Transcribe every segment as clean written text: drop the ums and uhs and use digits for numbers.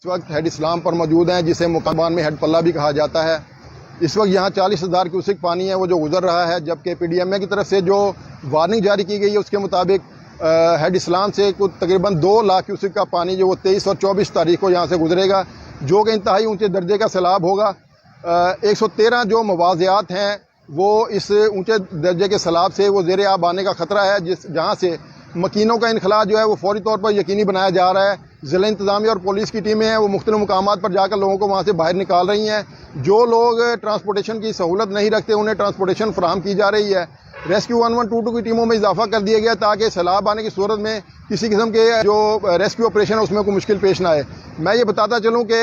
वक्त हेड इस्लाम पर मौजूद हैं, जिसे मुकाबान में हेड पल्ला भी कहा जाता है। इस वक्त यहाँ 40,000 क्यूसेक पानी है वो जो गुजर रहा है, जबकि PDMA की तरफ से जो वार्निंग जारी की गई है उसके मुताबिक हेड इस्लाम से कुछ तकरीबन 2 लाख क्यूसेक का पानी जो वो 23 और 24 तारीख को यहाँ से गुजरेगा, जो कि इंतहाई ऊंचे दर्जे का सैलाब होगा। 113 जो मवाज़ियात हैं वो इस ऊंचे दर्जे के सैलाब से वो ज़ेर आब आने का ख़तरा है, जहाँ से मकीनों का इनखला जो है वो फौरी तौर पर यकीनी बनाया जा रहा है। ज़िला इंतज़ामिया और पुलिस की टीमें हैं वो मुख्तलिफ मुकामात पर जाकर लोगों को वहाँ से बाहर निकाल रही हैं। जो लोग ट्रांसपोर्टेशन की सहूलत नहीं रखते उन्हें ट्रांसपोर्टेशन फराहम की जा रही है। रेस्क्यू 1122 की टीमों में इजाफा कर दिया गया ताकि सैलाब आने की सूरत में किसी किस्म के जो रेस्क्यू ऑपरेशन है उसमें कोई मुश्किल पेश ना आए। मैं ये बताता चलूँ कि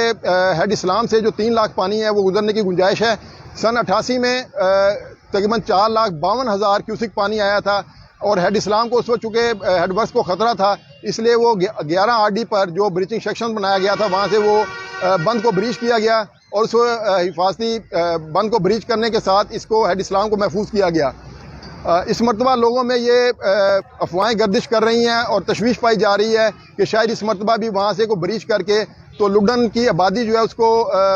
हेड इस्लाम से जो 3 लाख पानी है वो गुजरने की गुंजाइश है। सन 88 में तकरीबन 4,52,000 क्यूसेक पानी आया था और हेड इस्लाम को उस वक्त चूँकि हेडवर्क्स को ख़तरा था, इसलिए वो 11 RD पर जो ब्रीचिंग सेक्शन बनाया गया था वहाँ से वो बंद को ब्रीच किया गया और उस हिफाजती बंद को ब्रीच करने के साथ इसको हेड इस्लाम को महफूज किया गया। इस मरतबा लोगों में ये अफवाहें गर्दिश कर रही हैं और तशवीश पाई जा रही है कि शायद इस मरतबा भी वहाँ से को ब्रीच करके तो लुडन की आबादी जो है उसको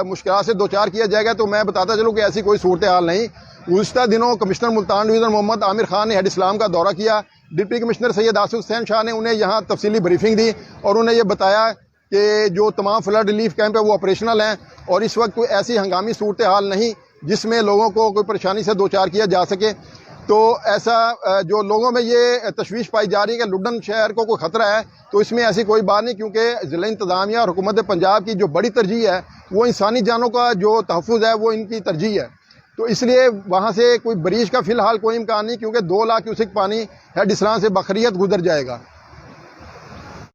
मुश्किल से 2-4 किया जाएगा। तो मैं बताता चलूँ कि ऐसी कोई सूरत हाल नहीं। गुज़िश्ता दिनों कमिश्नर मुल्तान डिवीज़न मोहम्मद आमिर खान ने हेड इस्लाम का दौरा किया। डिप्टी कमिश्नर सैयद आसिफ हुसैन शाह ने उन्हें यहाँ तफसीली ब्रीफिंग दी और उन्हें यह बताया कि जो तमाम फ्लड रिलीफ कैंप है वो ऑपरेशनल हैं और इस वक्त कोई ऐसी हंगामी सूरत हाल नहीं जिसमें लोगों को कोई परेशानी से 2-4 किया जा सके। तो ऐसा जो लोगों में ये तशवीश पाई जा रही है कि लुडन शहर को कोई ख़तरा है, तो इसमें ऐसी कोई बात नहीं, क्योंकि ज़िला इंतज़ामिया और हुकूमत पंजाब की जो बड़ी तरजीह है वो इंसानी जानों का जो तहफ़्फ़ुज़ है वो इनकी तरजीह है। तो इसलिए वहाँ से कोई ब्रीच का फ़िलहाल कोई इम्कान नहीं, क्योंकि 2 लाख क्यूसेक पानी हेड इस्लाम से बखरियत गुजर जाएगा।